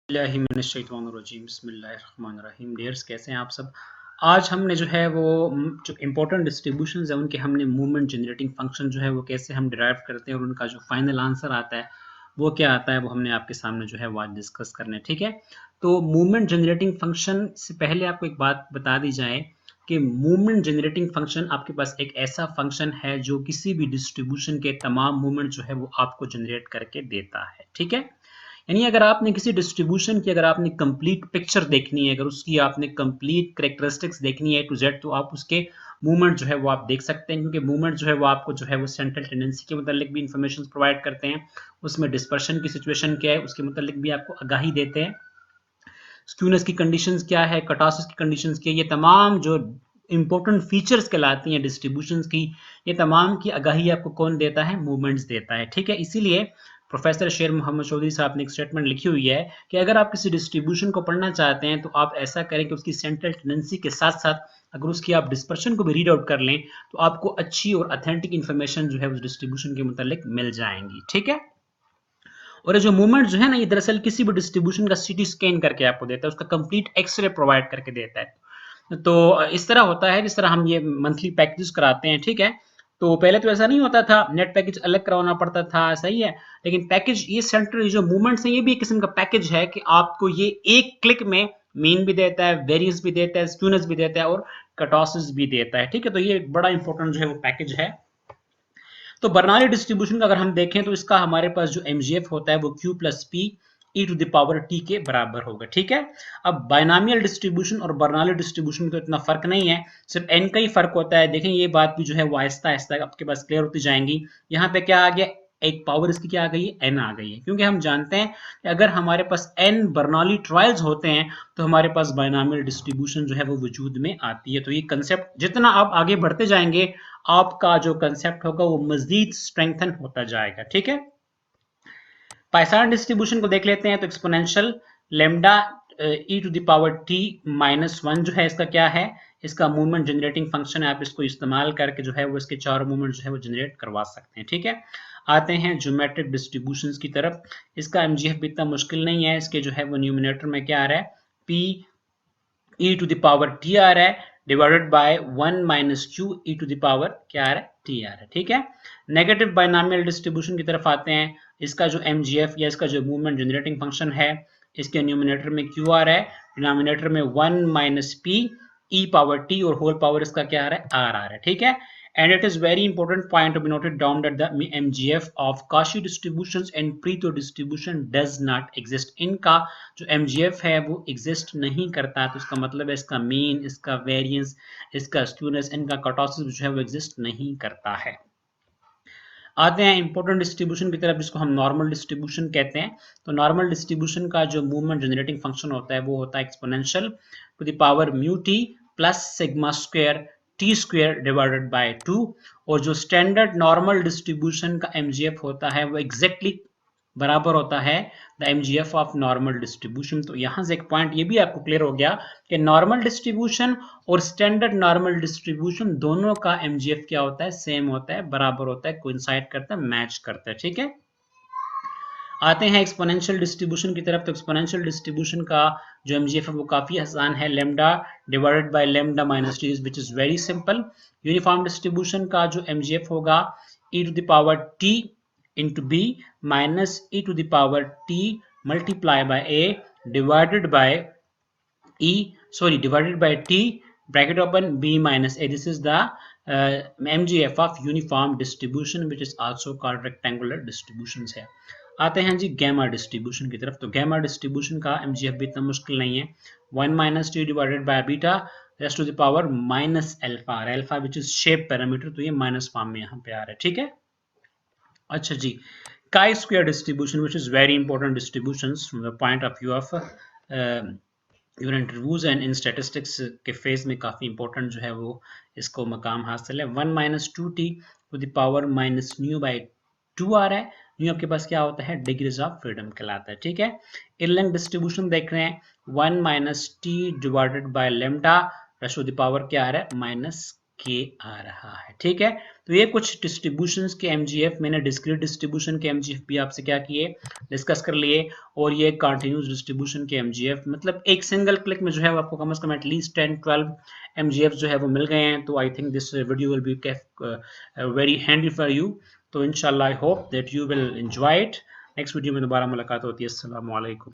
बिस्मिल्लाहिर्रहमानिर्रहीम। डियर्स, कैसे हैं आप सब। आज हमने जो है वो जो इम्पोर्टेंट डिस्ट्रीब्यूशंस हैं उनके हमने मूवमेंट जनरेटिंग फंक्शन जो है वो कैसे हम डिराइव करते हैं और उनका जो फाइनल आंसर आता है वो क्या आता है, वो हमने आपके सामने जो है वो आज डिस्कस करना है। ठीक है, तो मूवमेंट जनरेटिंग फंक्शन से पहले आपको एक बात बता दी जाए कि मूवमेंट जनरेटिंग फंक्शन आपके पास एक ऐसा फंक्शन है जो किसी भी डिस्ट्रीब्यूशन के तमाम मूवमेंट जो है वो आपको जनरेट करके देता है। ठीक है, यानी अगर आपने किसी डिस्ट्रीब्यूशन की अगर आपने कंप्लीट पिक्चर देखनी है, अगर उसकी आपने कंप्लीट कैरेक्टरिस्टिक्स देखनी है टू जेड, तो आप उसके मूवमेंट जो है वो आप देख सकते हैं, क्योंकि मूवमेंट जो है वो आपको जो है वो सेंट्रल टेंडेंसी के मतलब भी इंफॉर्मेशन प्रोवाइड करते हैं, उसमें डिस्पर्शन की सिचुएशन क्या है उसके मतलब भी आपको आगाही देते हैं, स्क्यूनेस की कंडीशंस क्या है, कटॉसिस की कंडीशंस क्या है, ये तमाम जो इंपॉर्टेंट फीचर्स कहलाती हैं डिस्ट्रीब्यूशंस की, ये तमाम की आगाही आपको कौन देता है, मूवमेंट्स देता है। ठीक है, इसीलिए प्रोफेसर शेर मोहम्मद चौधरी साहब ने एक स्टेटमेंट लिखी हुई है कि अगर आप किसी डिस्ट्रीब्यूशन को पढ़ना चाहते हैं तो आप ऐसा करें कि उसकी सेंट्रल टेंडेंसी के साथ साथ अगर उसकी आप डिस्पर्शन को भी रीड आउट कर लें तो आपको अच्छी और ऑथेंटिक इन्फॉर्मेशन जो है उस डिस्ट्रीब्यूशन के मुतालिक मिल जाएंगी। ठीक है, और ये जो मूवमेंट जो है ना, ये दरअसल किसी भी डिस्ट्रीब्यूशन का सीटी स्कैन करके आपको देता है, उसका कंप्लीट एक्सरे प्रोवाइड करके देता है। तो इस तरह होता है जिस तरह हम ये मंथली पैकेजेस कराते हैं। ठीक है, तो पहले तो ऐसा नहीं होता था, नेट पैकेज अलग करवाना पड़ता था, सही है, लेकिन पैकेज ये सेंट्रल जो मूवमेंट्स हैं ये भी एक किस्म का पैकेज है कि आपको ये एक क्लिक में मीन भी देता है, वेरियंस भी देता है, स्क्यूनेस भी देता है और कटॉसिस भी देता है। ठीक है, तो ये एक बड़ा इंपॉर्टेंट जो है वो पैकेज है। तो बर्नौली डिस्ट्रीब्यूशन का अगर हम देखें तो इसका हमारे पास जो एमजीएफ होता है वो Q plus P E to the power T के बराबर होगा। ठीक है, अब बायनॉमियल डिस्ट्रीब्यूशन और बर्नौली डिस्ट्रीब्यूशन में तो इतना फर्क नहीं है, सिर्फ एन का ही फर्क होता है। देखें ये बात भी जो है वो आहिस्ता आहिस्ता आपके पास क्लियर होती जाएंगी। यहाँ पे क्या आ गया, एक पावर इसकी क्या आ गई है, एन आ गई है, क्योंकि हम जानते हैं कि अगर हमारे पास एन बर्नौली ट्रायल्स होते हैं तो हमारे पास बायनॉमियल डिस्ट्रीब्यूशन जो है वो वजूद में आती है। तो ये कंसेप्ट जितना आप आगे बढ़ते जाएंगे आपका जो कंसेप्ट होगा वो मजीद स्ट्रेंथन होता जाएगा। ठीक है, पाइथन डिस्ट्रीब्यूशन को देख लेते हैं। तो exponential lambda E to the power T minus one जो है इसका क्या है, इसका मूवमेंट जनरेटिंग फंक्शन है। आप इसको इस्तेमाल करके जो है वो इसके चारों मूवमेंट जो है वो जनरेट करवा सकते हैं। ठीक है, आते हैं ज्योमेट्रिक डिस्ट्रीब्यूशंस की तरफ। इसका एमजीएफ भी इतना मुश्किल नहीं है, इसके जो है वो न्यूमिनेटर में क्या आ रहा है, P E to the power T आ रहा है divided by 1 minus Q E to the power क्या आ रहा है, टी आ रहा है। ठीक है, नेगेटिव बाइनॉमियल डिस्ट्रीब्यूशन की तरफ आते हैं। इसका जो एमजीएफ या इसका जो मूवमेंट जनरेटिंग फंक्शन है, इसके न्यूमिनेटर में क्यू आ रहा है, डिनोमिनेटर में 1 minus P E power T और होल पावर इसका क्या आ रहा है, आर आ रहा है। ठीक है, and it is very important point to be noted down that the MGF of Cauchy distributions and Pareto distribution does not exist. इनका जो MGF है वो exist नहीं करता, तो इसका मतलब है इसका मीन, इसका वेरिएंस, इसका स्क्यूनेस, इनका कर्टोसिस जो है वो exist नहीं करता है। आते हैं इंपॉर्टेंट डिस्ट्रीब्यूशन की तरफ जिसको हम नॉर्मल डिस्ट्रीब्यूशन कहते हैं। तो नॉर्मल डिस्ट्रीब्यूशन का जो मूवमेंट जनरेटिंग फंक्शन होता है वो होता है exponential to the power mu T plus sigma square T square divided by 2, और जो स्टैंडर्ड नॉर्मल डिस्ट्रीब्यूशन का एमजीएफ होता है वो एग्जैक्टली बराबर होता है the MGF of normal distribution. तो यहां से एक पॉइंट ये भी आपको क्लियर हो गया कि नॉर्मल डिस्ट्रीब्यूशन और स्टैंडर्ड नॉर्मल डिस्ट्रीब्यूशन दोनों का एमजीएफ क्या होता है, सेम होता है, बराबर होता है, कोइंसाइड करता है, मैच करता है। ठीक है, आते हैं एक्सपोनेंशियल डिस्ट्रीब्यूशन की तरफ। तो एक्सपोनेंशियल डिस्ट्रीब्यूशन का जो एमजीएफ है वो काफी आसान है, lambda divided by lambda minus T, which is very simple. Uniform distribution का जो एमजीएफ होगा E to the power T into B minus E to the power T multiply by A divided by divided by t bracket open b minus a. This is the mgf of uniform distribution which is also called rectangular distributions है। आते हैं जी gamma distribution की तरफ। तो gamma distribution का MGF भी इतना मुश्किल नहीं है, 1 minus T divided by beta raised to the power minus alpha, alpha which is shape parameter, तो ये माइनस फॉर्म में यहाँ पे आ रहा है। ठीक है, अच्छा जी, chi square distribution which is very important distributions from the point of view of your interviews and in statistics के फेज में काफ़ी इंपॉर्टेंट जो है वो इसको मकाम हासिल है। 1 minus two T to the power minus nu by 2 आ रहा है, न्यू आपके पास क्या होता है, डिग्रीज ऑफ फ्रीडम कहलाता है। ठीक है, इनलाइन डिस्ट्रीब्यूशन देख रहे हैं, 1 minus T divided by lambda raised to the power क्या आ रहा है, माइनस के आ रहा है। ठीक है, तो ये कुछ डिस्ट्रीब्यूशंस के एमजीएफ, मैंने डिस्क्रीट डिस्ट्रीब्यूशन के एमजीएफ भी आपसे क्या किए, डिस्कस कर लिए, और ये कंटिन्यूस डिस्ट्रीब्यूशन के एमजीएफ, मतलब एक सिंगल क्लिक में जो है आपको कम से कम एटलीस्ट 10-12 एमजीएफ जो है वो मिल गए हैं। तो I think this video will be very handy for you. तो इंशाल्लाह I hope that you will enjoy it. Next video में दोबारा मुलाकात होती है। अस्सलाम वालेकुम।